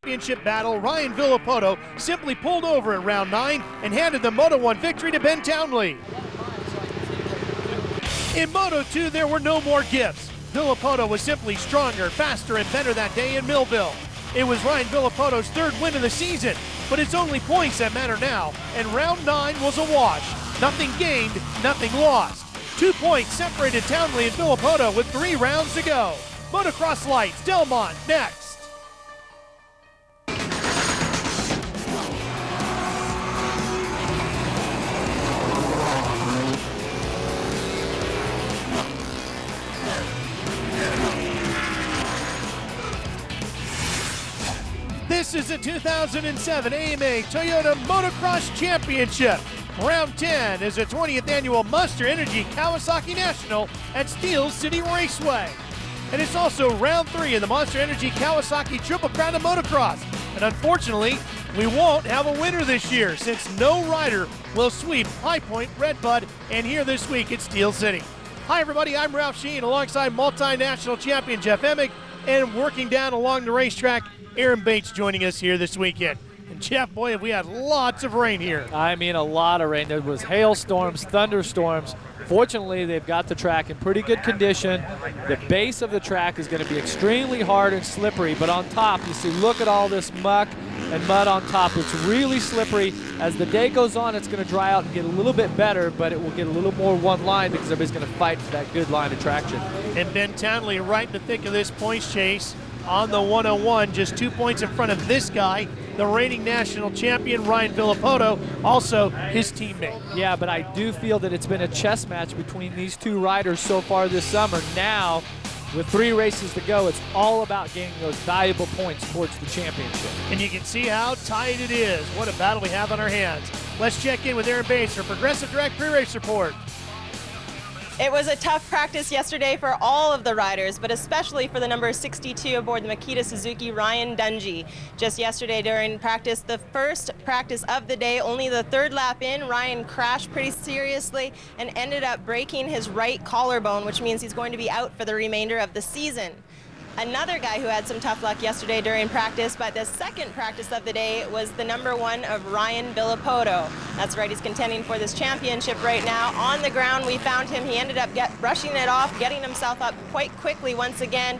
championship battle, Ryan Villopoto simply pulled over in round 9 and handed the Moto 1 victory to Ben Townley. In Moto 2, there were no more gifts. Villopoto was simply stronger, faster, and better that day in Millville. It was Ryan Villopoto's 3rd win of the season, but it's only points that matter now, and round 9 was a wash. Nothing gained, nothing lost. 2 points separated Townley and Villopoto with 3 rounds to go. Motocross Lites, Delmont, next. This is the 2007 AMA Toyota Motocross Championship. Round 10 is the 20th annual Monster Energy Kawasaki National at Steel City Raceway. And it's also round 3 of the Monster Energy Kawasaki Triple Crown of Motocross. And unfortunately, we won't have a winner this year since no rider will sweep High Point, Redbud, and here this week at Steel City. Hi everybody, I'm Ralph Sheen alongside multinational champion Jeff Emig, and working down along the racetrack, Aaron Bates joining us here this weekend. And Jeff, boy, have we had lots of rain here. I mean, a lot of rain. There was hailstorms, thunderstorms. Fortunately, they've got the track in pretty good condition. The base of the track is going to be extremely hard and slippery, but on top, you see, look at all this muck and mud on top. It's really slippery. As the day goes on, it's going to dry out and get a little bit better, but it will get a little more one line because everybody's going to fight for that good line of traction. And Ben Townley right in the thick of this points chase on the 101, just 2 points in front of this guy, the reigning national champion, Ryan Villopoto, also his teammate. Yeah, but I do feel that it's been a chess match between these two riders so far this summer. Now, with 3 races to go, it's all about gaining those valuable points towards the championship. And you can see how tight it is. What a battle we have on our hands. Let's check in with Aaron Bates for Progressive Direct Pre-Race Report. It was a tough practice yesterday for all of the riders, but especially for the number 62 aboard the Makita Suzuki, Ryan Dungey. Just yesterday during practice, the first practice of the day, only the 3rd lap in, Ryan crashed pretty seriously and ended up breaking his right collarbone, which means he's going to be out for the remainder of the season. Another guy who had some tough luck yesterday during practice, but the second practice of the day was the number 1 of Ryan Villopoto. That's right, he's contending for this championship right now. On the ground, we found him. He ended up brushing it off, getting himself up quite quickly once again,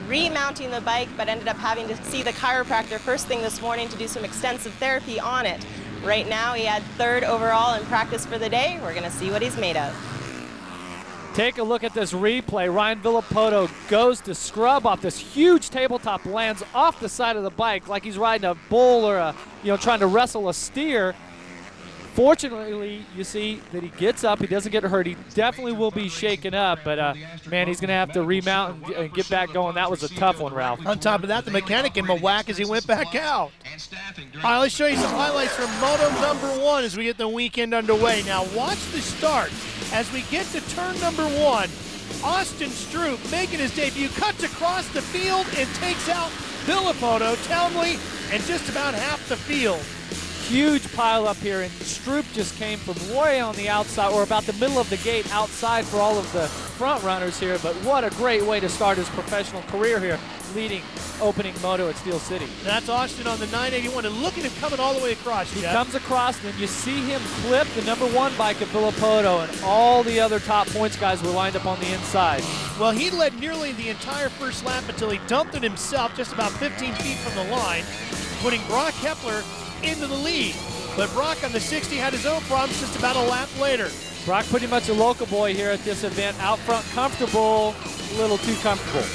remounting the bike, but ended up having to see the chiropractor first thing this morning to do some extensive therapy on it. Right now, he had 3rd overall in practice for the day. We're gonna see what he's made of. Take a look at this replay. Ryan Villopoto goes to scrub off this huge tabletop, lands off the side of the bike like he's riding a bull or trying to wrestle a steer. Fortunately, you see that he gets up, he doesn't get hurt. He definitely will be shaken up, but man, he's going to have to remount and get back going. That was a tough one, Ralph. On top of that, the mechanic gave him a whack as he went back out. All right, let's show you some highlights from Moto number 1 as we get the weekend underway. Now watch the start. As we get to turn number 1, Austin Stroupe making his debut, cuts across the field and takes out Villopoto, Townley, and just about half the field. Huge pile up here, and Stroupe just came from way on the outside, or about the middle of the gate outside for all of the front runners here, but what a great way to start his professional career here, leading opening moto at Steel City. That's Austin on the 981, and look at him coming all the way across, He Jeff. comes across, and then you see him clip the number 1 bike of Villopoto, and all the other top points guys were lined up on the inside. Well, he led nearly the entire first lap until he dumped it himself just about 15 feet from the line, putting Broc Hepler into the lead. But Broc on the 60 had his own problems just about a lap later. Broc pretty much a local boy here at this event, out front comfortable, a little too comfortable.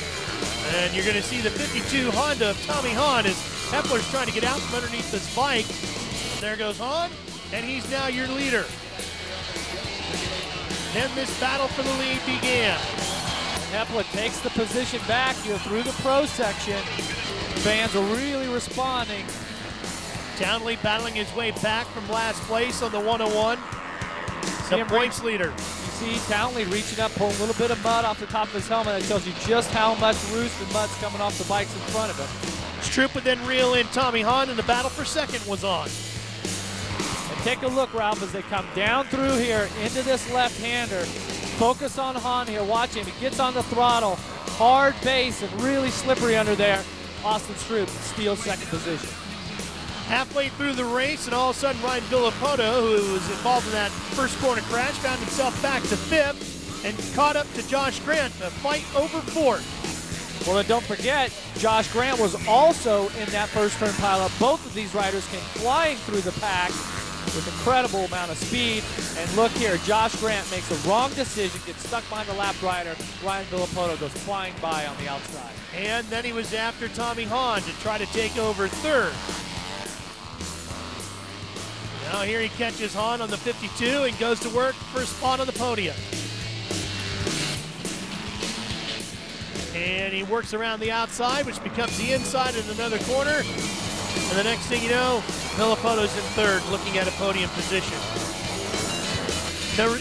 And you're going to see the 52 Honda of Tommy Hahn as Hepler's trying to get out from underneath this bike. And there goes Hahn, and he's now your leader. Then this battle for the lead began. Hepler takes the position back here through the pro section. Fans are really responding. Townley battling his way back from last place on the 101. The points leader. You see Townley reaching up, pulling a little bit of mud off the top of his helmet. That tells you just how much roost and mud's coming off the bikes in front of him. Stroupe would then reel in Tommy Hahn, and the battle for second was on. And take a look, Ralph, as they come down through here into this left-hander. Focus on Hahn here. Watch him. He gets on the throttle. Hard base and really slippery under there. Austin Stroupe steals second position. Halfway through the race, and all of a sudden Ryan Villopoto, who was involved in that first corner crash, found himself back to fifth and caught up to Josh Grant to fight over fourth. Well, then don't forget, Josh Grant was also in that first turn pileup. Both of these riders came flying through the pack with incredible amount of speed. And look here, Josh Grant makes a wrong decision, gets stuck behind the lap rider. Ryan Villopoto goes flying by on the outside. And then he was after Tommy Hahn to try to take over third. Now here he catches Hahn on the 52 and goes to work for a spot on the podium. And he works around the outside, which becomes the inside in another corner. And the next thing you know, Villopoto's in third, looking at a podium position.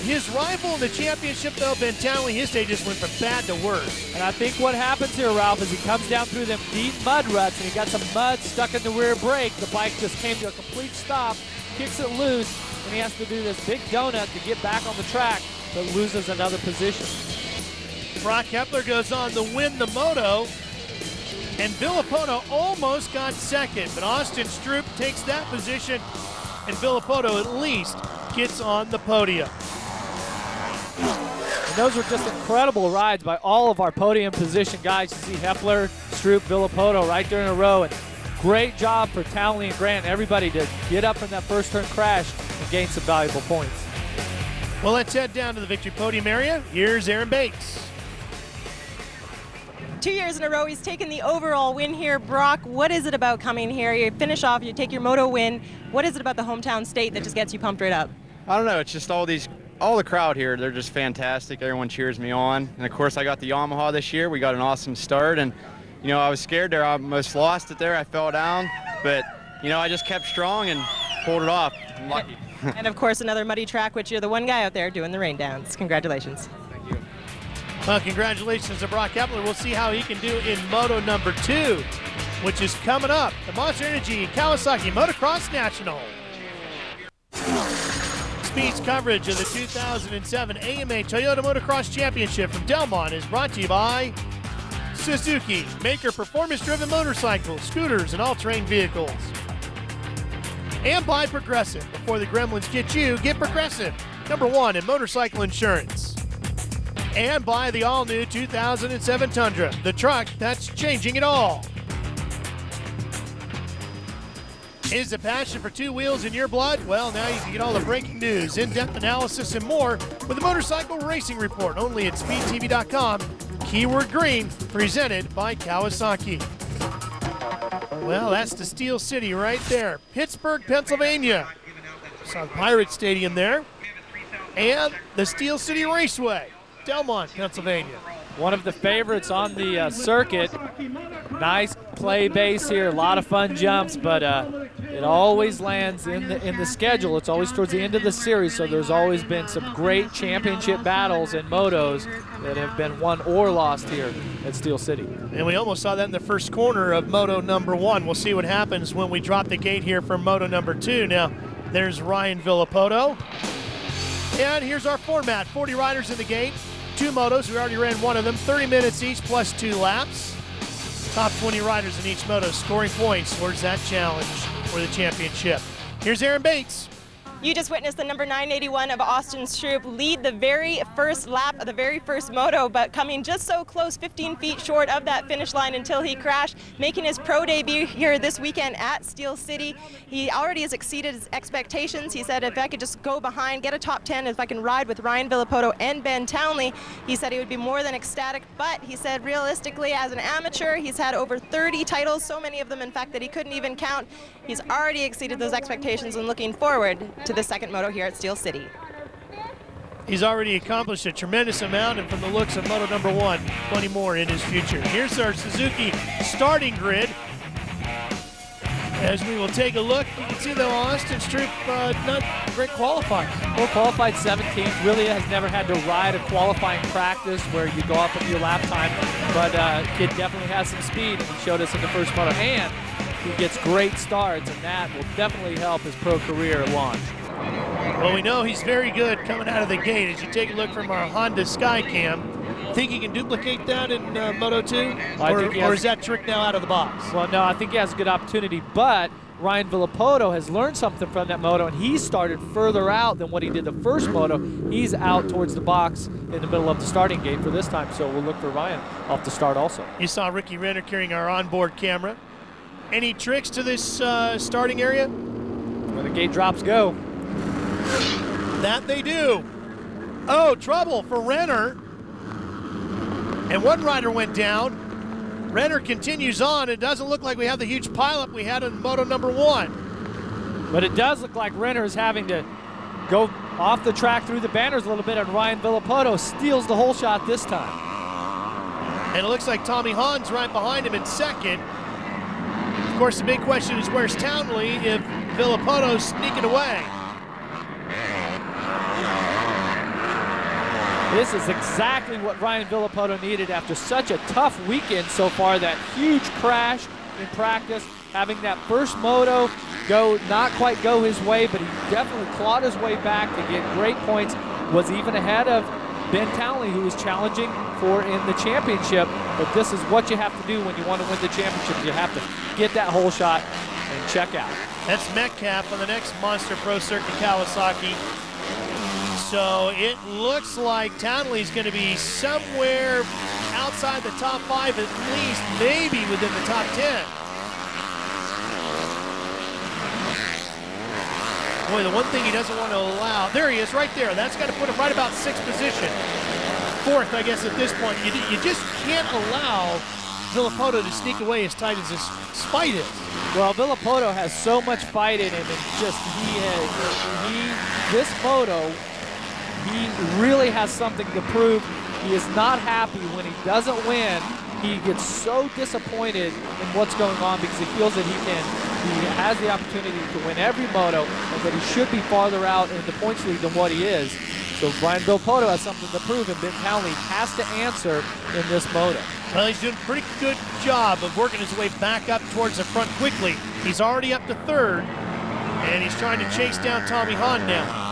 His rival in the championship, though, Ben Townley, his day just went from bad to worse. And I think what happens here, Ralph, is he comes down through them deep mud ruts, and he got some mud stuck in the rear brake. The bike just came to a complete stop, kicks it loose, and he has to do this big donut to get back on the track, but loses another position. Broc Hepler goes on to win the moto, and Villopoto almost got second, but Austin Stroupe takes that position, and Villopoto at least gets on the podium. And those were just incredible rides by all of our podium position guys. You see Hepler, Stroupe, Villopoto right there in a row, and great job for Townley and Grant, everybody to get up from that first turn crash and gain some valuable points. Well, let's head down to the victory podium area. Here's Aaron Bates. 2 years in a row, he's taken the overall win here. Broc, what is it about coming here? You finish off, you take your moto win. What is it about the hometown state that just gets you pumped right up? I don't know. It's just all the crowd here. They're just fantastic. Everyone cheers me on. And of course, I got the Yamaha this year. We got an awesome start. And, you know, I was scared there. I almost lost it there. I fell down. But, you know, I just kept strong and pulled it off. I'm lucky. And of course, another muddy track, which you're the one guy out there doing the rain dance. Congratulations. Thank you. Well, congratulations to Broc Hepler. We'll see how he can do in Moto number 2, which is coming up. The Monster Energy Kawasaki Motocross National. Speed's coverage of the 2007 AMA Toyota Motocross Championship from Delmont is brought to you by Suzuki, maker performance-driven motorcycles, scooters, and all-terrain vehicles. And by Progressive. Before the gremlins get you, get Progressive, #1 in motorcycle insurance. And by the all-new 2007 Tundra, the truck that's changing it all. Is the passion for two wheels in your blood? Well, now you can get all the breaking news, in-depth analysis, and more with the Motorcycle Racing Report, only at speedtv.com. Keyword green, presented by Kawasaki. Well, that's the Steel City right there. Pittsburgh, Pennsylvania. Saw the Pirate Stadium there. And the Steel City Raceway, Delmont, Pennsylvania. One of the favorites on the circuit. Nice play base here, a lot of fun jumps, but it always lands in the schedule. It's always towards the end of the series, so there's always been some great championship battles in motos that have been won or lost here at Steel City. And we almost saw that in the first corner of Moto number 1. We'll see what happens when we drop the gate here for Moto number 2. Now, there's Ryan Villopoto. And here's our format, 40 riders in the gate, 2 motos, we already ran one of them, 30 minutes each plus 2 laps. Top 20 riders in each moto scoring points towards that challenge for the championship. Here's Aaron Bates. You just witnessed the number 981 of Austin Stroupe lead the very first lap of the very first moto, but coming just so close, 15 feet short of that finish line until he crashed, making his pro debut here this weekend at Steel City. He already has exceeded his expectations. He said if I could just go behind, get a top 10, if I can ride with Ryan Villopoto and Ben Townley, he said he would be more than ecstatic, but he said realistically as an amateur, he's had over 30 titles, so many of them in fact that he couldn't even count. He's already exceeded those expectations and looking forward to the second moto here at Steel City. He's already accomplished a tremendous amount, and from the looks of Moto number 1, plenty more in his future. Here's our Suzuki starting grid. As we will take a look, you can see though Austin Stroupe not great qualifying. Well, qualified 17th, really has never had to ride a qualifying practice where you go off of your lap time, but kid definitely has some speed, and he showed us in the first moto, and he gets great starts, and that will definitely help his pro career launch. Well, we know he's very good coming out of the gate. As you take a look from our Honda Skycam, Think he can duplicate that in Moto 2? I think he has- Or is that trick now out of the box? Well, no, I think he has a good opportunity, but Ryan Villopoto has learned something from that moto, and he started further out than what he did the first moto. He's out towards the box in the middle of the starting gate for this time, so we'll look for Ryan off the start also. You saw Ricky Renner carrying our onboard camera. Any tricks to this starting area? When the gate drops, go. That they do. Oh, trouble for Renner. And one rider went down. Renner continues on. It doesn't look like we have the huge pileup we had in Moto number 1. But it does look like Renner is having to go off the track through the banners a little bit, and Ryan Villopoto steals the whole shot this time. And it looks like Tommy Hahn's right behind him in second. Of course, the big question is where's Townley if Villopoto's sneaking away? This is exactly what Ryan Villopoto needed after such a tough weekend so far. That huge crash in practice, having that first moto not quite go his way, but he definitely clawed his way back to get great points. Was even ahead of Ben Townley, who was challenging for in the championship. But this is what you have to do when you want to win the championship. You have to get that whole shot and check out. That's Metcalf on the next monster Pro Circuit Kawasaki. So it looks like Townley's going to be somewhere outside the top 5 at least, maybe within the top 10. Boy, the one thing he doesn't want to allow, there he is right there. That's got to put him right about 6th position. 4th, I guess, at this point. You just can't allow Villopoto to sneak away as tight as his spite is. Well, Villopoto has so much fight in him, and just this moto, he really has something to prove. He is not happy when he doesn't win. He gets so disappointed in what's going on because he feels that he has the opportunity to win every moto and that he should be farther out in the points lead than what he is. So Ryan Villopoto has something to prove, and Ben Townley has to answer in this moto. Well, he's doing a pretty good job of working his way back up towards the front quickly. He's already up to 3rd, and he's trying to chase down Tommy Hahn now.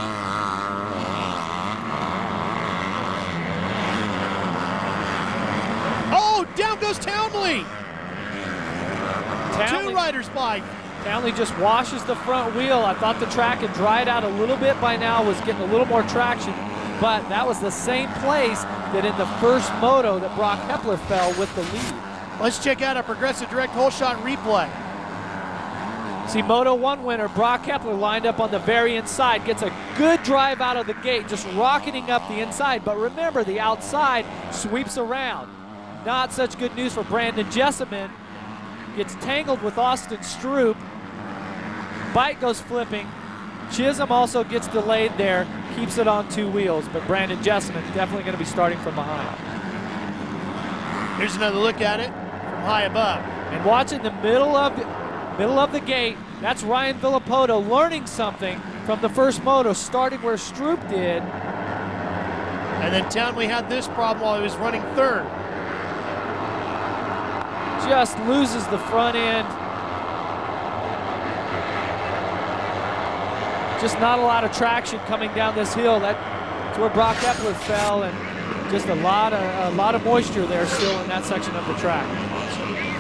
Oh, down goes Townley! 2 riders by. Townley just washes the front wheel. I thought the track had dried out a little bit by now, was getting a little more traction, but that was the same place that in the first moto that Broc Hepler fell with the lead. Let's check out a progressive direct hole shot replay. See, Moto 1 winner Broc Hepler lined up on the very inside, gets a good drive out of the gate, just rocketing up the inside, but remember, the outside sweeps around. Not such good news for Brandon Jessamine. Gets tangled with Austin Stroupe. Bike goes flipping. Chisholm also gets delayed there, keeps it on 2 wheels, but Brandon Jessamine definitely going to be starting from behind. Here's another look at it from high above. And watching the middle of the gate, that's Ryan Villopoto learning something from the first moto, starting where Stroupe did. And then Townley had this problem while he was running 3rd. Just loses the front end. Just not a lot of traction coming down this hill. That's where Broc Hepler fell, and just a lot of moisture there still in that section of the track.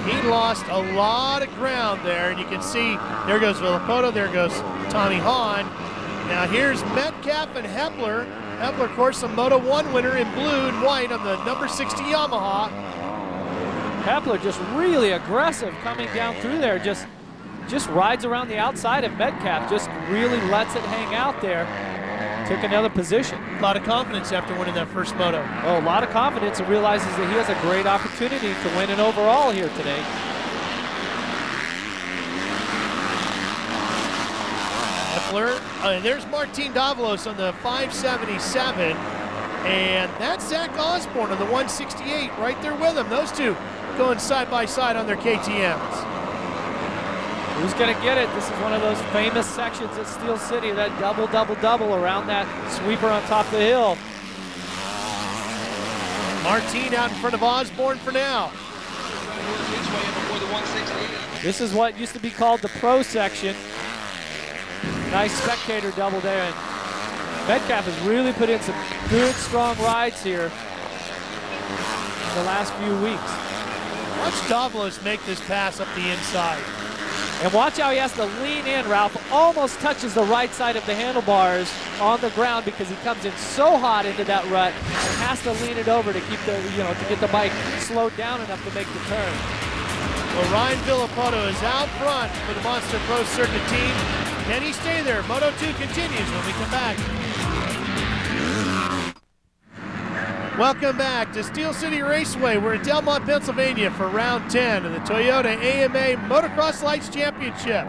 He lost a lot of ground there, and you can see there goes Villopoto, there goes Tommy Hahn. Now here's Metcalf and Hepler. Hepler, of course, the Moto 1 winner in blue and white on the number 60 Yamaha. Hepler just really aggressive coming down through there. Just rides around the outside of Metcalf, just really lets it hang out there. Took another position. A lot of confidence after winning that first moto. Oh, a lot of confidence, and realizes that he has a great opportunity to win an overall here today. Hepler, and there's Martin Davalos on the 577, and that's Zach Osborne on the 168 right there with him. Those two going side by side on their KTMs. Who's going to get it? This is one of those famous sections at Steel City, that double around that sweeper on top of the hill. Martin out in front of Osborne for now. This is what used to be called the Pro section. Nice spectator double there. And Metcalf has really put in some good, strong rides here. the last few weeks. Watch Davalos make this pass up the inside. And watch how he has to lean in, Ralph. Almost touches the right side of the handlebars on the ground because he comes in so hot into that rut and has to lean it over to keep the, to get the bike slowed down enough to make the turn. Well, Ryan Villopoto is out front for the Monster Pro Circuit team. Can he stay there? Moto 2 continues when we come back. Welcome back to Steel City Raceway. We're in Delmont, Pennsylvania for round 10 of the Toyota AMA Motocross Lites Championship.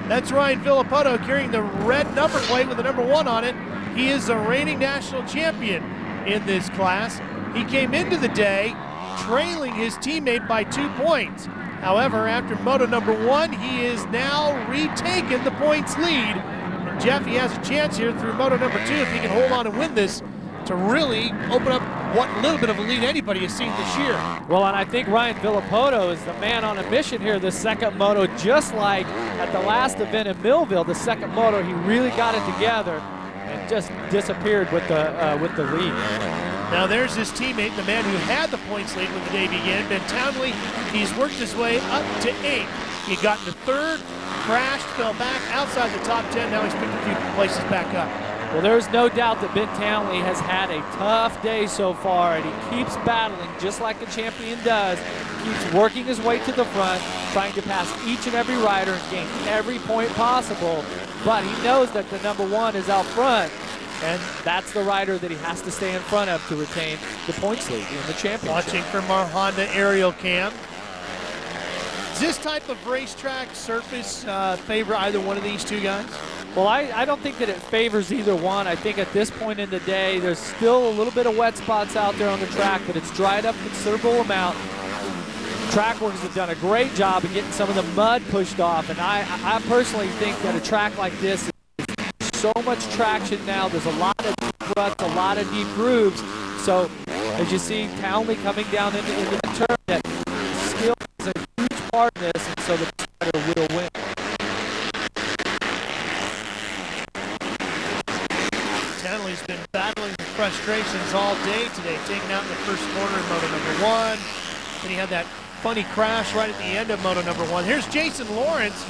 That's Ryan Villopoto carrying the red number plate with the number 1 on it. He is the reigning national champion in this class. He came into the day trailing his teammate by 2 points. However, after moto number 1, he is now retaken the points lead. And Jeff, he has a chance here through moto number 2 if he can hold on and win this to really open up what little bit of a lead anybody has seen this year. Well, and I think Ryan Villopoto is the man on a mission here this second moto, just like at the last event in Millville, the second moto, he really got it together and just disappeared with the lead. Now there's his teammate, the man who had the points lead when the day began, Ben Townley. He's worked his way up to 8th. He got into 3rd, crashed, fell back outside the top 10. Now he's picked a few places back up. Well, there's no doubt that Ben Townley has had a tough day so far, and he keeps battling just like a champion does. Keeps working his way to the front, trying to pass each and every rider and gain every point possible. But he knows that the number 1 is out front, and that's the rider that he has to stay in front of to retain the points lead in the championship. Watching from our Honda aerial cam. Does this type of racetrack surface favor either one of these two guys? Well, I don't think that it favors either one. I think at this point in the day, there's still a little bit of wet spots out there on the track, but it's dried up a considerable amount. Track workers have done a great job of getting some of the mud pushed off, and I personally think that a track like this is so much traction now. There's a lot of deep ruts, a lot of deep grooves. So as you see Townley coming down into the turn, that skill is a huge part of this, and so the rider will win. Townley's been battling the frustrations all day today, taken out in the first corner in moto number 1. Then he had that funny crash right at the end of moto number 1. Here's Jason Lawrence,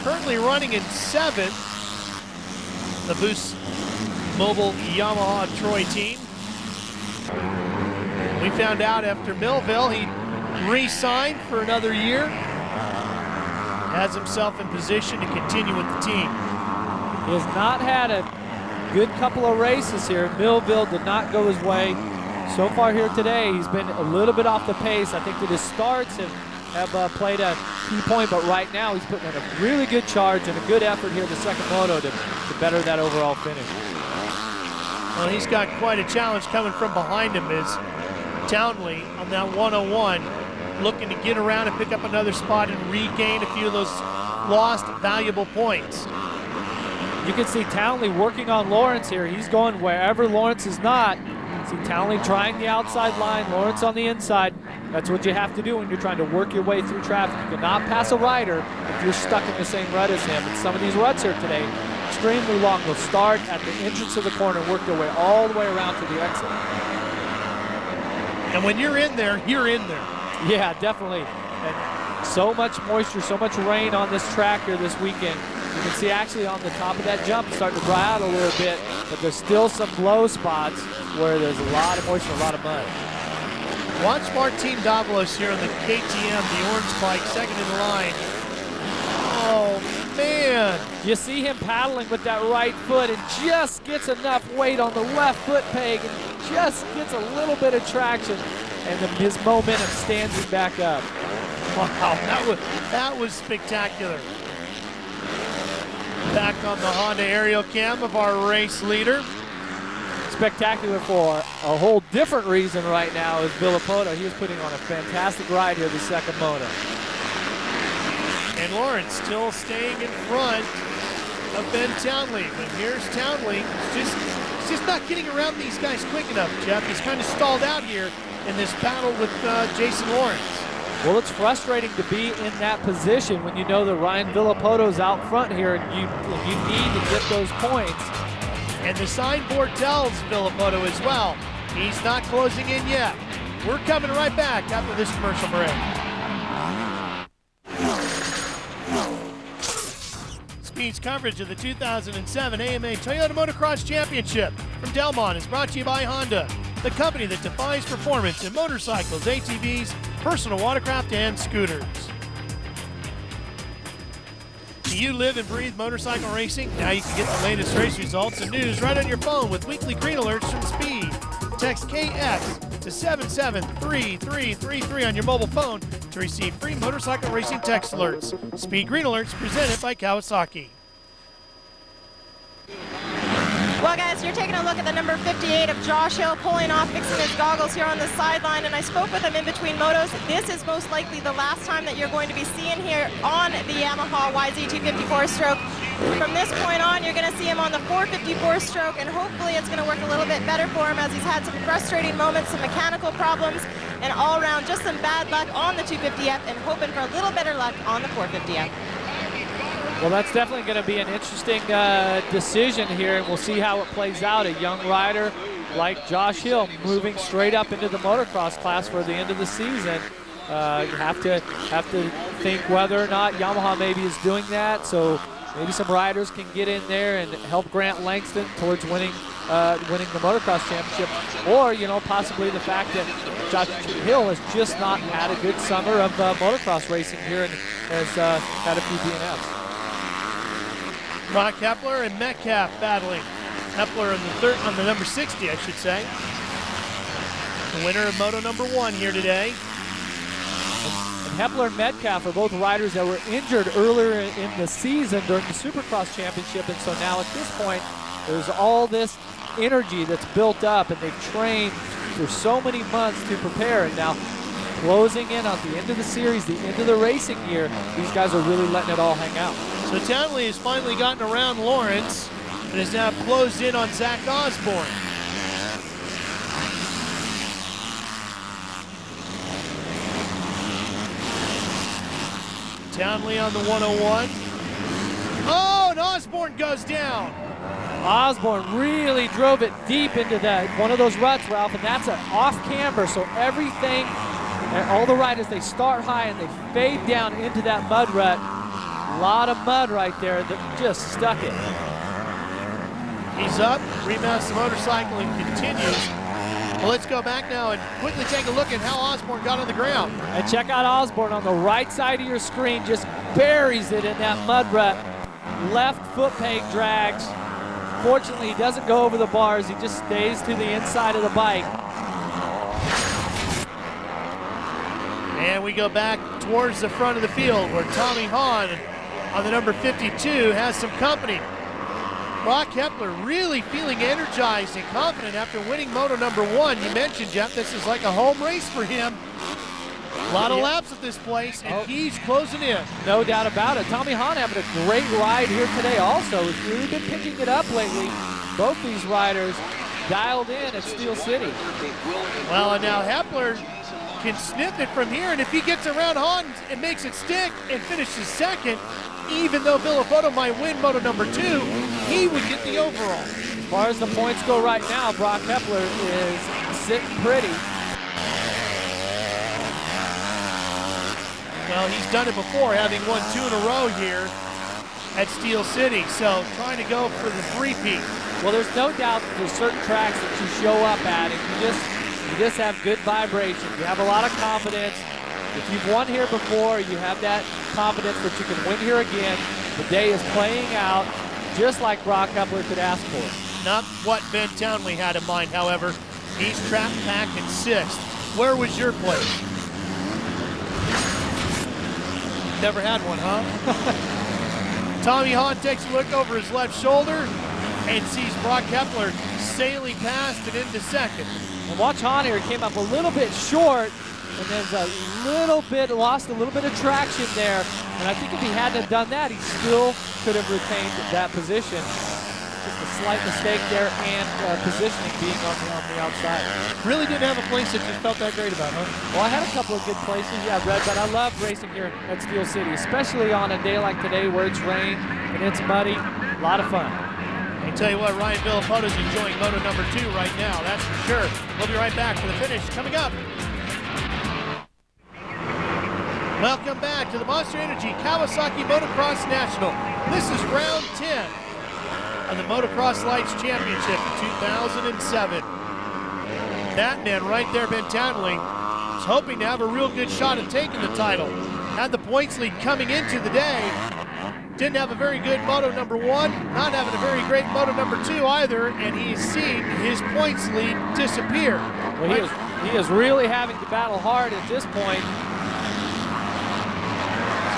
currently running in 7th. The Boost Mobile Yamaha Troy team. We found out after Millville he re-signed for another year. Has himself in position to continue with the team. He has not had a good couple of races here. Millville did not go his way. So far here today, he's been a little bit off the pace. I think that his starts have played a key point, but right now he's putting in a really good charge and a good effort here the second moto to better that overall finish. Well, he's got quite a challenge coming from behind him as Townley on that 101, looking to get around and pick up another spot and regain a few of those lost valuable points. You can see Townley working on Lawrence here. He's going wherever Lawrence is not. See Townley trying the outside line, Lawrence on the inside. That's what you have to do when you're trying to work your way through traffic. You cannot pass a rider if you're stuck in the same rut as him. And some of these ruts here today, extremely long. They'll start at the entrance of the corner and work their way all the way around to the exit. And when you're in there, you're in there. Yeah, definitely. And so much moisture, so much rain on this track here this weekend. You can see actually on the top of that jump it's starting to dry out a little bit, but there's still some blow spots where there's a lot of moisture, a lot of mud. Watch Martin Davalos here on the KTM, the orange bike, second in line. Oh, man. You see him paddling with that right foot and just gets enough weight on the left foot peg and just gets a little bit of traction, and his momentum stands him back up. Wow, that was spectacular. Back on the Honda aerial cam of our race leader. Spectacular for a whole different reason right now is Villopoto. He is putting on a fantastic ride here the second moto. And Lawrence still staying in front of Ben Townley. But here's Townley. He's just not getting around these guys quick enough, Jeff. He's kind of stalled out here in this battle with Jason Lawrence. Well, it's frustrating to be in that position when you know that Ryan Villopoto's out front here and you need to get those points. And the signboard tells Villopoto as well, he's not closing in yet. We're coming right back after this commercial break. Speed's coverage of the 2007 AMA Toyota Motocross Championship from Delmont is brought to you by Honda, the company that defines performance in motorcycles, ATVs, personal watercraft, and scooters. Do you live and breathe motorcycle racing? Now you can get the latest race results and news right on your phone with weekly green alerts from Speed. Text KX to 773333 on your mobile phone to receive free motorcycle racing text alerts. Speed Green Alerts presented by Kawasaki. Well, guys, you're taking a look at the number 58 of Josh Hill pulling off, fixing his goggles here on the sideline, and I spoke with him in between motos. This is most likely the last time that you're going to be seeing here on the Yamaha YZ254 stroke. From this point on, you're going to see him on the 454 stroke, and hopefully it's going to work a little bit better for him as he's had some frustrating moments, some mechanical problems, and all around just some bad luck on the 250F, and hoping for a little better luck on the 450F. Well, that's definitely going to be an interesting decision here, and we'll see how it plays out. A young rider like Josh Hill moving straight up into the motocross class for the end of the season. You have to think whether or not Yamaha maybe is doing that, so maybe some riders can get in there and help Grant Langston towards winning the motocross championship, or possibly the fact that Josh Hill has just not had a good summer of motocross racing here and has had a few DNFs. Broc Hepler and Metcalf battling. Hepler on the number 60, I should say. The winner of Moto number 1 here today. And Hepler and Metcalf are both riders that were injured earlier in the season during the Supercross Championship, and so now at this point, there's all this energy that's built up, and they've trained for so many months to prepare, and now closing in on the end of the series, the end of the racing year, these guys are really letting it all hang out. So Townley has finally gotten around Lawrence and is now closed in on Zach Osborne. Townley on the 101. Oh, and Osborne goes down. Osborne really drove it deep into one of those ruts, Ralph, and that's an off camber, so everything, and all the riders, they start high and they fade down into that mud rut. A lot of mud right there that just stuck it. He's up, remounts the motorcycle and continues. Well, let's go back now and quickly take a look at how Osborne got on the ground. And check out Osborne on the right side of your screen, just buries it in that mud rut. Left foot peg drags. Fortunately, he doesn't go over the bars. He just stays to the inside of the bike. And we go back towards the front of the field where Tommy Hahn on the number 52 has some company. Broc Hepler really feeling energized and confident after winning Moto number 1. You mentioned, Jeff, this is like a home race for him. A lot of laps at this place, and he's closing in. No doubt about it. Tommy Hahn having a great ride here today also. He's really been picking it up lately. Both these riders dialed in at Steel City. Well, and now Hepler can sniff it from here, and if he gets around Hahn and makes it stick and finishes second, even though Villopoto might win Moto number 2, he would get the overall. As far as the points go right now, Broc Hepler is sitting pretty. Well, he's done it before, having won 2 in a row here at Steel City, so trying to go for the three-peat. Well, there's no doubt that there's certain tracks that you show up at, and you just have good vibration. You have a lot of confidence. If you've won here before, you have that confidence that you can win here again. The day is playing out just like Broc Hepler could ask for. Not what Ben Townley had in mind, however. He's trapped back in 6th. Where was your place? Never had one, huh? Tommy Hahn takes a look over his left shoulder and sees Broc Hepler sailing past and into 2nd. And watch Hahn here, came up a little bit short, and there's lost a little bit of traction there. And I think if he hadn't have done that, he still could have retained that position. Just a slight mistake there, and positioning being on the outside. Really didn't have a place that you felt that great about, huh? Well, I had a couple of good places, yeah, Red, but I love racing here at Steel City, especially on a day like today where it's rain and it's muddy. A lot of fun. I tell you what, Ryan Villopoto is enjoying Moto number 2 right now, that's for sure. We'll be right back for the finish coming up Welcome back to the Monster Energy Kawasaki Motocross National. This is round 10 of the Motocross Lites Championship 2007. That man right there, Ben Townley, is hoping to have a real good shot at taking the title. Had the points lead coming into the day. Didn't have a very good Moto number 1, not having a very great Moto number 2 either, and he's seen his points lead disappear. Well, he is really having to battle hard at this point.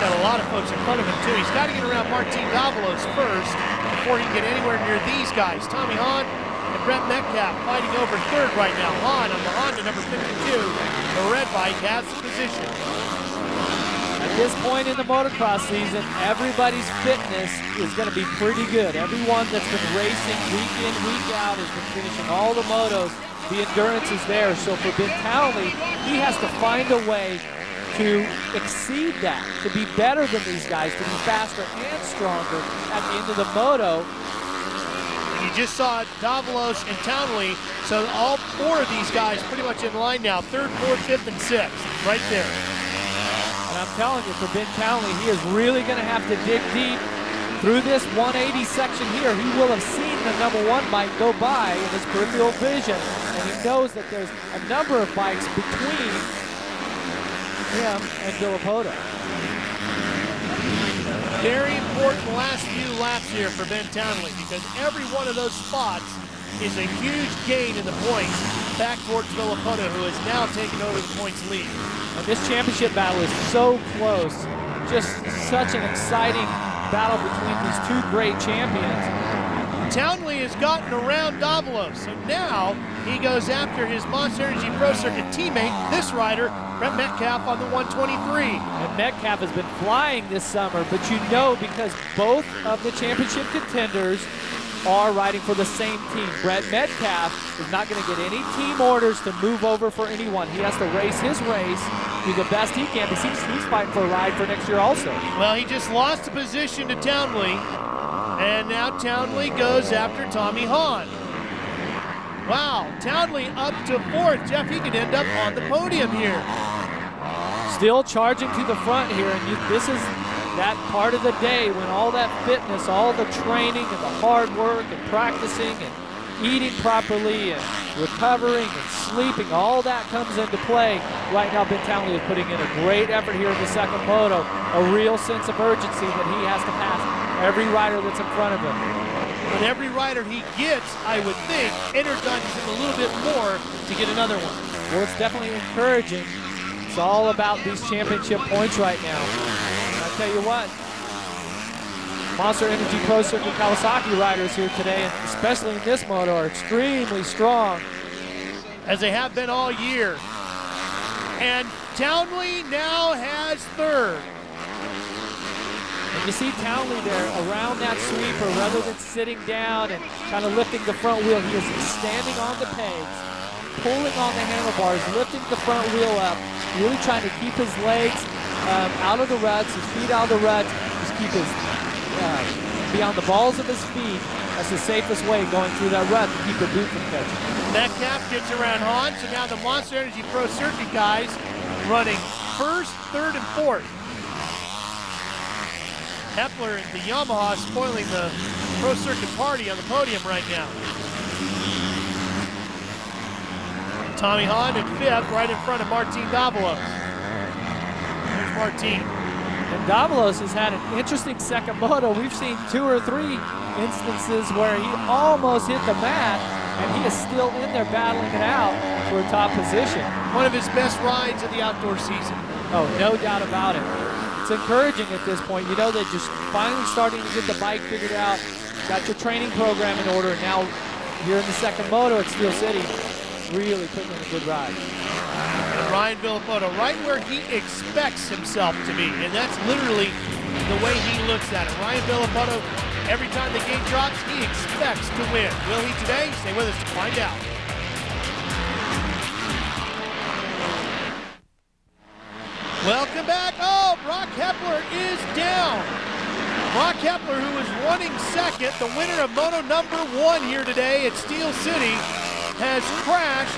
He's got a lot of folks in front of him too. He's got to get around Martin Davalos first before he can get anywhere near these guys. Tommy Hahn and Brett Metcalf fighting over third right now. Hahn on the Honda number 52. The red bike has the position. At this point in the motocross season, everybody's fitness is going to be pretty good. Everyone that's been racing week in, week out has been finishing all the motos. The endurance is there. So for Ben Townley, he has to find a way to exceed that, to be better than these guys, to be faster and stronger at the end of the moto. You just saw Davalos and Townley, so all 4 of these guys pretty much in line now. 3rd, 4th, 5th, and 6th, right there. And I'm telling you, for Ben Townley, he is really going to have to dig deep through this 180 section here. He will have seen the number 1 bike go by in his peripheral vision, and he knows that there's a number of bikes between him and Villopoto. Very important last few laps here for Ben Townley, because every one of those spots is a huge gain in the points back towards Villopoto, who is now taking over the points lead. And this championship battle is so close. Just such an exciting battle between these 2 great champions. Townley has gotten around Davalos, so now he goes after his Monster Energy Pro Circuit teammate, this rider, Brett Metcalf on the 123. And Metcalf has been flying this summer, but you know, because both of the championship contenders are riding for the same team. Brett Metcalf is not going to get any team orders to move over for anyone. He has to race his race, do the best he can, because he's fighting for a ride for next year also. Well, he just lost a position to Townley, and now Townley goes after Tommy Hahn. Wow, Townley up to 4th. Jeff, he could end up on the podium here. Still charging to the front here, and this is that part of the day when all that fitness, all the training and the hard work and practicing and eating properly and recovering and sleeping, all that comes into play. Right now, Ben Townley is putting in a great effort here in the second moto, a real sense of urgency that he has to pass every rider that's in front of him. And every rider he gets, I would think, energizes him a little bit more to get another one. Well, it's definitely encouraging. It's all about these championship points right now. And I tell you what, Monster Energy Pro Circuit Kawasaki riders here today, and especially in this moto, are extremely strong. As they have been all year. And Townley now has 3rd. And you see Townley there around that sweeper, rather than sitting down and kind of lifting the front wheel, he is standing on the pegs, pulling on the handlebars, lifting the front wheel up, really trying to keep his legs out of the ruts, his feet out of the ruts, just keep his beyond the balls of his feet. That's the safest way going through that rut to keep the boot from catching. Metcalf gets around Hahn, so now the Monster Energy Pro Circuit guys running 1st, 3rd, and 4th. Hepler and the Yamaha spoiling the Pro Circuit party on the podium right now. Tommy Hahn in 5th, right in front of Martin Davalos. There's Martin. And Davalos has had an interesting second moto. We've seen 2 or 3 instances where he almost hit the mat, and he is still in there battling it out for a top position. One of his best rides of the outdoor season. Oh, no doubt about it. It's encouraging at this point. You know they're just finally starting to get the bike figured out, got your training program in order, and now here in the second moto at Steel City, really putting in a good ride. And Ryan Villopoto right where he expects himself to be, and that's literally the way he looks at it. Ryan Villopoto, every time the gate drops, he expects to win. Will he today? Stay with us to find out. Welcome back. Oh, Broc Hepler is down. Broc Hepler, who is running second, the winner of moto number 1 here today at Steel City, has crashed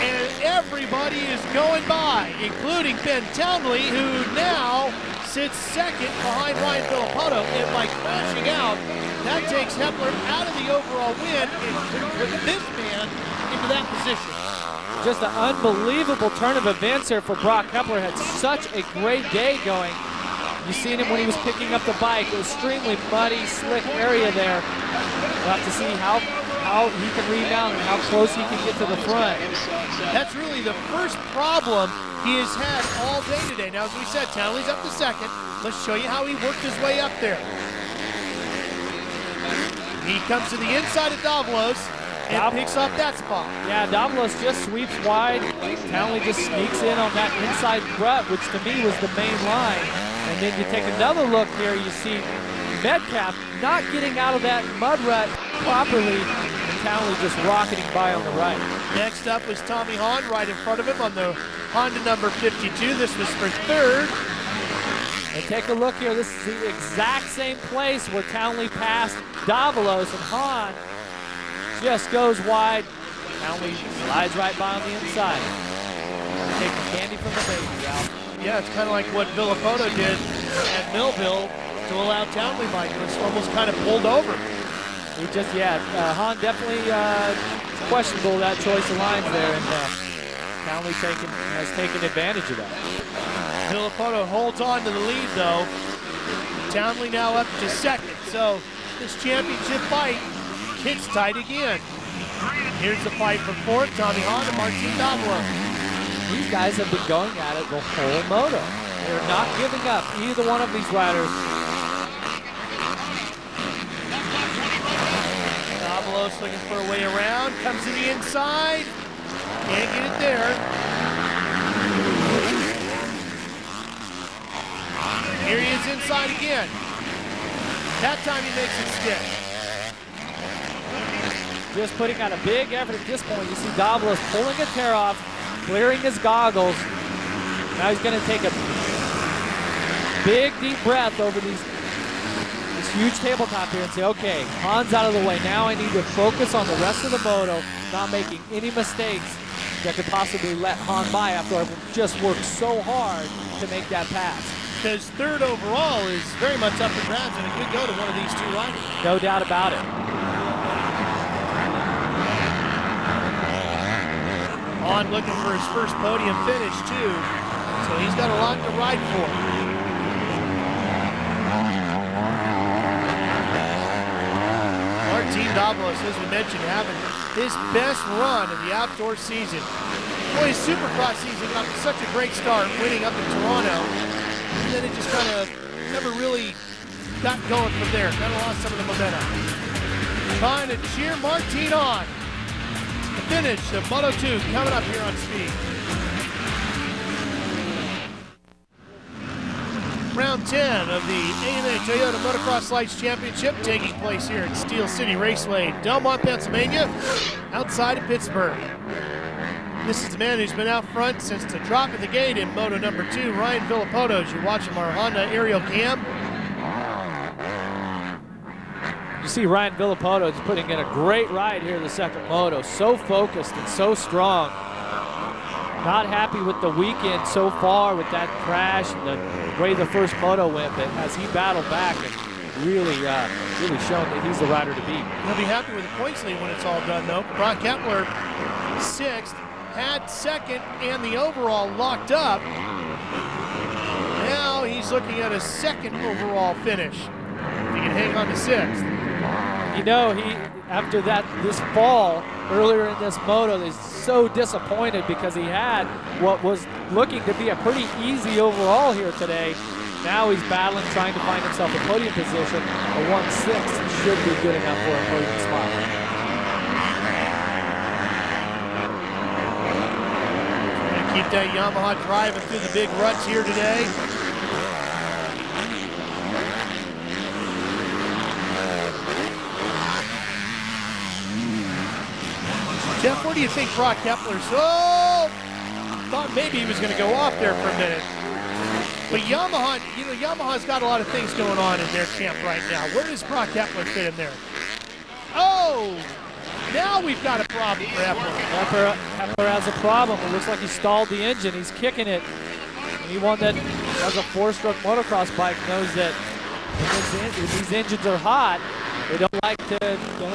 and everybody is going by, including Ben Townley, who now sits second behind Ryan Villopoto, and by crashing out, that takes Hepler out of the overall win and put this man into that position. Just an unbelievable turn of events here for Broc Hepler. Had such a great day going. You seen him when he was picking up the bike. Extremely muddy, slick area there. We'll have to see how he can rebound and how close he can get to the front. That's really the first problem he has had all day today. Now, as we said, Townley's up to second. Let's show you how he worked his way up there. He comes to the inside of Davalos and picks up that spot. Yeah, Davalos just sweeps wide. Townley just sneaks in on that inside rut, which to me was the main line. And then you take another look here, you see Metcalf not getting out of that mud rut properly, and Townley just rocketing by on the right. Next up was Tommy Hahn right in front of him on the Honda number 52. This was for third. And take a look here. This is the exact same place where Townley passed Davalos, and Hahn just goes wide. Townley slides right by on the inside. Taking candy from the baby out. Yeah, it's kind of like what Villopoto did at Millville to allow Townley by. It was almost kind of pulled over. He just, Hahn definitely questionable that choice of lines there, and Townley has taken advantage of that. Villopoto holds on to the lead, though. Townley now up to second, so this championship fight gets tight again. Here's the fight for fourth, Tommy Hahn and Martin Davalos. These guys have been going at it the whole moto. They're not giving up, either one of these riders. Davalos looking for a way around, comes to the inside, can't get it there. Here he is inside again. That time he makes it stick. Just putting out a big effort at this point. You see Davalos pulling a tear off, clearing his goggles. Now he's going to take a big, deep breath over this huge tabletop here and say, okay, Hahn's out of the way. Now I need to focus on the rest of the moto, not making any mistakes that could possibly let Hahn by after I've just worked so hard to make that pass. Because third overall is very much up for grabs, and it could go to one of these two riders. No doubt about it. Hahn looking for his first podium finish, too. So he's got a lot to ride for. Martin Davalos, as we mentioned, having his best run of the outdoor season. Boy, his Supercross season got such a great start, winning up in Toronto. And then it just kind of never really got going from there. Kind of lost some of the momentum. Trying to cheer Martin on. The finish of Moto 2 coming up here on Speed. Round 10 of the AMA Toyota Motocross Lites Championship taking place here at Steel City Raceway, Delmont, Pennsylvania, outside of Pittsburgh. This is the man who's been out front since the drop of the gate in Moto number 2, Ryan Villopoto, as you watch him our Honda aerial cam. You see Ryan Villopoto is putting in a great ride here in the second moto. So focused and so strong. Not happy with the weekend so far with that crash and the way the first moto went, but as he battled back and really shown that he's the rider to beat. He'll be happy with the points lead when it's all done, though. Broc Hepler, 6th, had 2nd and the overall locked up. Now he's looking at a 2nd overall finish. If he can hang on to 6th. You know, after this fall earlier in this moto, he's so disappointed because he had what was looking to be a pretty easy overall here today. Now he's battling, trying to find himself a podium position. A 1/6 should be good enough for a podium spot. Keep that Yamaha driving through the big ruts here today. Jeff, where do you think Broc Hepler's? Oh, thought maybe he was going to go off there for a minute. But Yamaha, Yamaha's got a lot of things going on in their camp right now. Where does Broc Hepler fit in there? Oh, Now we've got a problem for Hepler. Hepler has a problem. It looks like he stalled the engine. He's kicking it. Anyone that has a 4-stroke motocross bike knows that if these engines are hot, they don't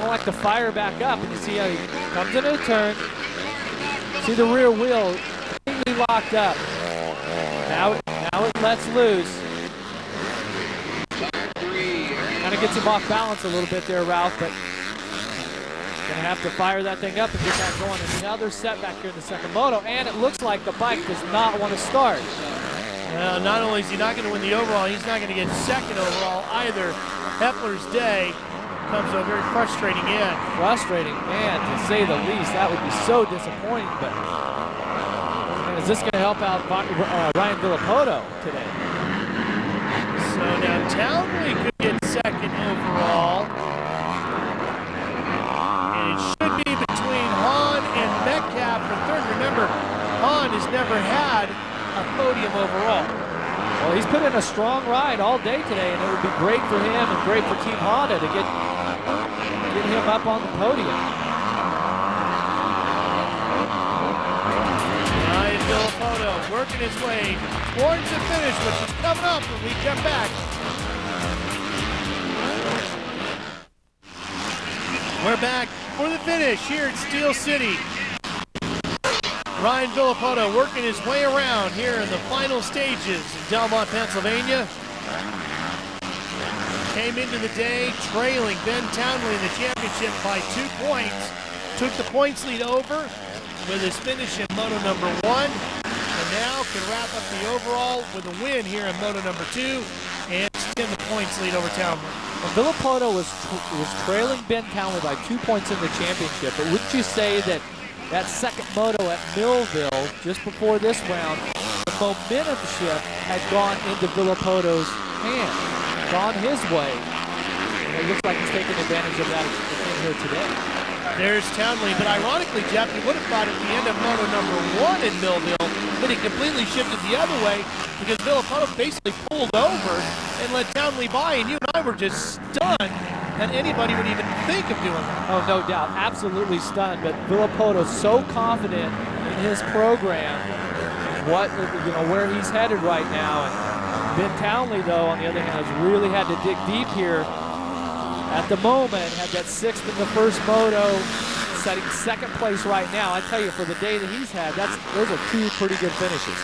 like to fire back up. And you see how he comes into the turn. See the rear wheel completely locked up. Now it lets loose. Kind of gets him off balance a little bit there, Ralph, but gonna have to fire that thing up and get that going. Another setback here in the second moto, and it looks like the bike does not want to start. Not only is he not going to win the overall, he's not going to get second overall either. Hepler's day comes to a very frustrating end. Frustrating, man, to say the least. That would be so disappointing, but man, is this going to help out Ryan Villopoto today? So now Townley could get second overall. And it should be between Hahn and Metcalf for third. Remember, Hahn has never had a podium overall. Well, he's put in a strong ride all day today, and it would be great for him and great for Team Honda to get him up on the podium. Ryan Villopoto working his way towards the finish, which is coming up when we come back. We're back for the finish here at Steel City. Ryan Villopoto working his way around here in the final stages in Delmont, Pennsylvania. Came into the day trailing Ben Townley in the championship by 2 points. Took the points lead over with his finish in moto number 1. And now can wrap up the overall with a win here in moto number 2 and extend the points lead over Townley. Well, Villopoto was trailing Ben Townley by 2 points in the championship, but wouldn't you say that that second moto at Millville, just before this round, the momentum shift had gone into Villopoto's hands, gone his way. And it looks like he's taking advantage of that in here today. There's Townley, but ironically, Jeff, you would have thought at the end of moto number 1 in Millville that he completely shifted the other way because Villopoto basically pulled over and let Townley by, and you and I were just stunned that anybody would even think of doing that. Oh, no doubt. Absolutely stunned. But Villopoto's so confident in his program, where he's headed right now. And Ben Townley, though, on the other hand, has really had to dig deep here. At the moment, had that 6th in the first moto, setting 2nd place right now. I tell you, for the day that he's had, those are 2 pretty good finishes.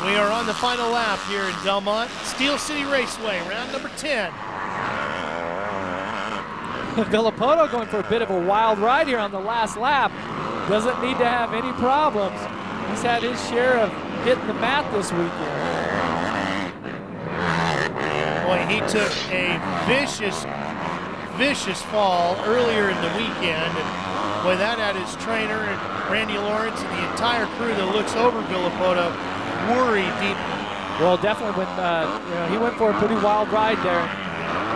We are on the final lap here in Delmont, Steel City Raceway, round number 10. Villopoto going for a bit of a wild ride here on the last lap. Doesn't need to have any problems. He's had his share of hitting the mat this weekend. Boy, he took a vicious fall earlier in the weekend. And boy, that had his trainer and Randy Lawrence and the entire crew that looks over Villopoto worried deeply. Well, definitely when he went for a pretty wild ride there.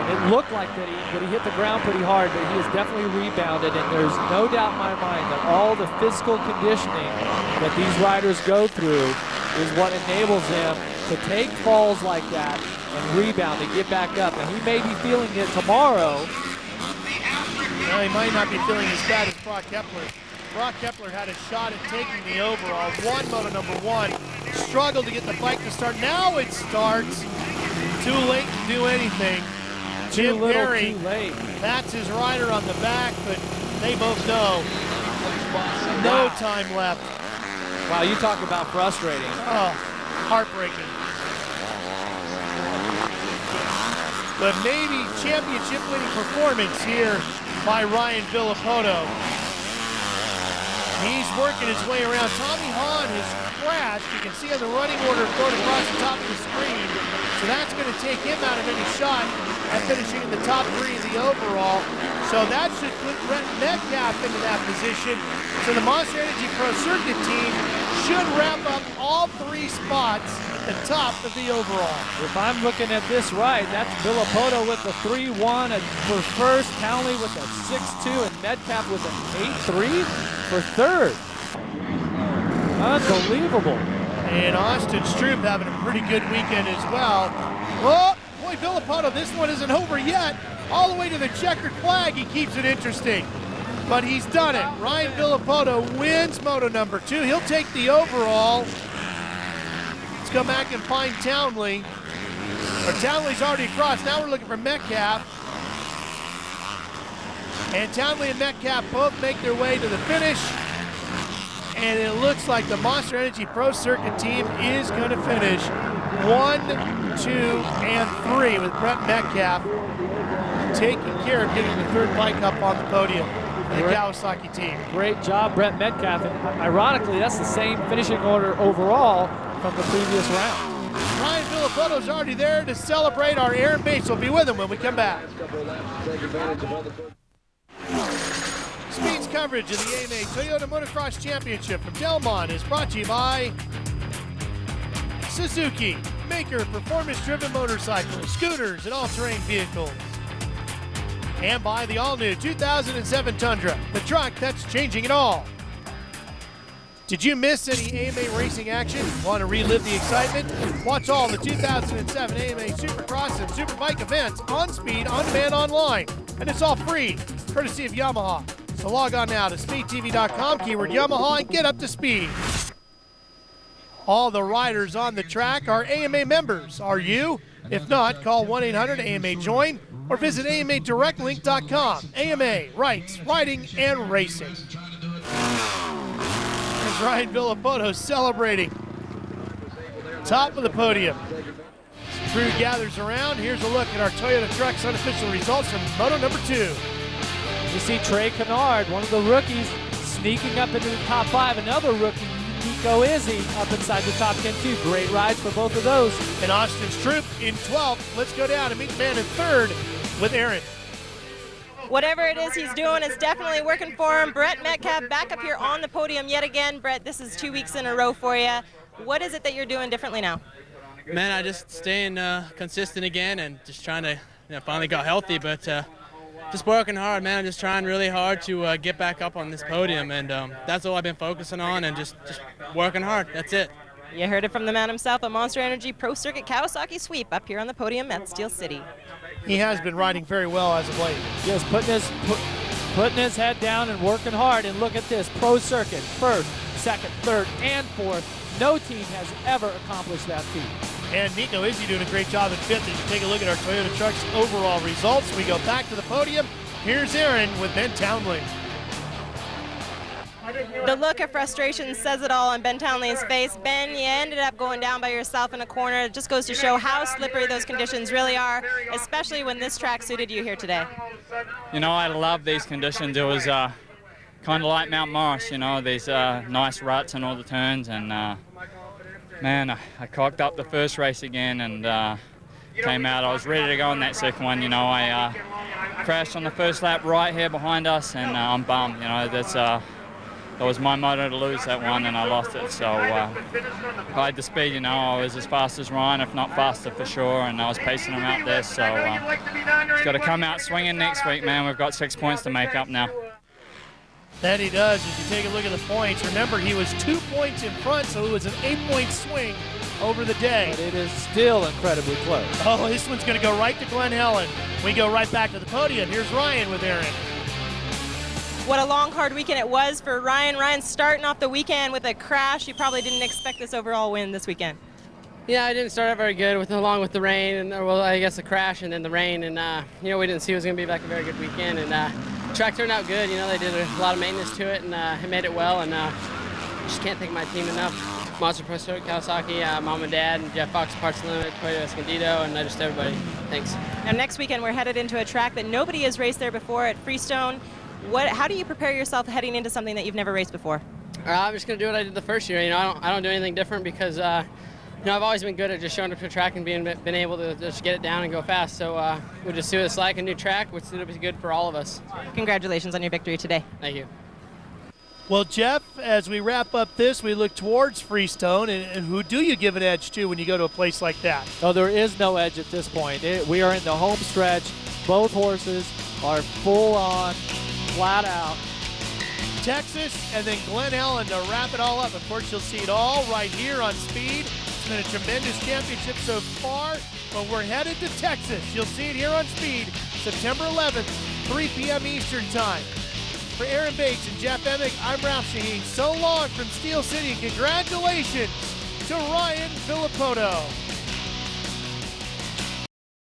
It looked like that he hit the ground pretty hard, but he has definitely rebounded, and there's no doubt in my mind that all the physical conditioning that these riders go through is what enables them to take falls like that and rebound and get back up. And he may be feeling it tomorrow. Well, he might not be feeling as bad as Broc Hepler. Broc Hepler had a shot at taking the overall, won moto number 1, struggled to get the bike to start. Now it starts. Too late to do anything. Jim Perry pats his rider on the back, but they both know no time left. Wow, you talk about frustrating. Oh, heartbreaking. But maybe championship winning performance here by Ryan Villopoto. He's working his way around. Tommy Hahn has crashed. You can see on the running order going across the top of the screen. So that's going to take him out of any shot at finishing in the top 3 of the overall. So that should put Brett Metcalf into that position. So the Monster Energy Pro Circuit team should wrap up all 3 spots at the top of the overall. If I'm looking at this right, that's Villopoto with the 3-1 for first, Townley with a 6-2, and Metcalf with an 8-3 for third. Unbelievable. And Austin Stroupe having a pretty good weekend as well. Oh, boy, Villopoto, this one isn't over yet. All the way to the checkered flag, he keeps it interesting. but he's done it. Ryan Villopoto wins moto number 2. He'll take the overall. Let's go back and find Townley. Or Townley's already across. Now we're looking for Metcalf. And Townley and Metcalf both make their way to the finish. And it looks like the Monster Energy Pro Circuit team is going to finish 1, 2, and 3 with Brett Metcalf taking care of getting the third bike up on the podium for the Kawasaki team. Great job, Brett Metcalf. And ironically, that's the same finishing order overall from the previous round. Ryan Villopoto's already there to celebrate. Our Aaron Bates will be with him when we come back. Speed's coverage of the AMA Toyota Motocross Championship from Delmont is brought to you by Suzuki, maker of performance-driven motorcycles, scooters, and all-terrain vehicles. And by the all-new 2007 Tundra, the truck that's changing it all. Did you miss any AMA racing action? Want to relive the excitement? Watch all the 2007 AMA Supercross and Superbike events on Speed On Demand online. And it's all free, courtesy of Yamaha. So log on now to speedtv.com, keyword Yamaha, and get up to speed. All the riders on the track are AMA members. Are you? If not, call 1-800-AMA-JOIN or visit AMADirectLink.com. AMA, rights, riding, and racing. There's Ryan Villopoto celebrating. Top of the podium. Crew gathers around. Here's a look at our Toyota Trucks unofficial results from moto number 2. You see Trey Kennard, one of the rookies, sneaking up into the top 5. Another rookie, Nico Izzy, up inside the top 10 too. Great rides for both of those. And Austin Stroupe in 12th. Let's go down and meet the man in 3rd with Aaron. Whatever it is he's doing, it's definitely working for him. Brett Metcalf back up here on the podium yet again. Brett, this is 2 weeks in a row for you. What is it that you're doing differently now? Man, I just staying consistent again and just trying to, finally got healthy, but just working hard, man. I'm just trying really hard to get back up on this podium, and that's all I've been focusing on, and just working hard. That's it. You heard it from the man himself, a Monster Energy Pro Circuit Kawasaki sweep up here on the podium at Steel City. He has been riding very well as of late. Just putting his head down and working hard. And look at this, Pro Circuit, 1st, 2nd, 3rd, and 4th. No team has ever accomplished that feat. And Nico Izzy doing a great job in 5th. As you take a look at our Toyota Trucks overall results, we go back to the podium. Here's Aaron with Ben Townley. The look of frustration says it all on Ben Townley's face. Ben, you ended up going down by yourself in a corner. It just goes to show how slippery those conditions really are, especially when this track suited you here today. You know, I love these conditions. It was kind of like Mount Morris, these nice ruts and all the turns. And, man, I cocked up the first race again and came out. I was ready to go on that second one. I crashed on the first lap right here behind us, and I'm bummed. That was my moto to lose that one, and I lost it. So I had the speed, I was as fast as Ryan, if not faster for sure, and I was pacing him out there. So he's got to come out swinging next week, man. We've got 6 points to make up now. That he does. As you take a look at the points, remember he was 2 points in front, so it was an 8-point swing over the day. But it is still incredibly close. Oh, this one's going to go right to Glen Helen. We go right back to the podium. Here's Ryan with Aaron. What a long, hard weekend it was for Ryan. Ryan starting off the weekend with a crash. You probably didn't expect this overall win this weekend. Yeah, I didn't start out very good along with the rain, and I guess the crash and then the rain, and we didn't see it was going to be like a very good weekend, and the track turned out good. They did a lot of maintenance to it, and it made it well, and just can't thank my team enough. Monster Pro Circuit Kawasaki, Mom and Dad, and Jeff Fox, Parts Unlimited, Toyota Escondido, and just everybody. Thanks. Now next weekend we're headed into a track that nobody has raced there before at Freestone. How do you prepare yourself heading into something that you've never raced before? I'm just going to do what I did the first year. I don't do anything different because I've always been good at just showing up to a track and been able to just get it down and go fast. So we'll just see what it's like, a new track, which will be good for all of us. Congratulations on your victory today. Thank you. Well, Jeff, as we wrap up this, we look towards Freestone, and who do you give an edge to when you go to a place like that? Oh, there is no edge at this point. We are in the home stretch. Both horses are full on, flat out. Texas and then Glen Helen to wrap it all up. Of course, you'll see it all right here on Speed. It's been a tremendous championship so far, but we're headed to Texas. You'll see it here on Speed, September 11th, 3 p.m. Eastern Time. For Aaron Bates and Jeff Emick, I'm Ralph Shaheen. So long from Steel City. Congratulations to Ryan Villopoto.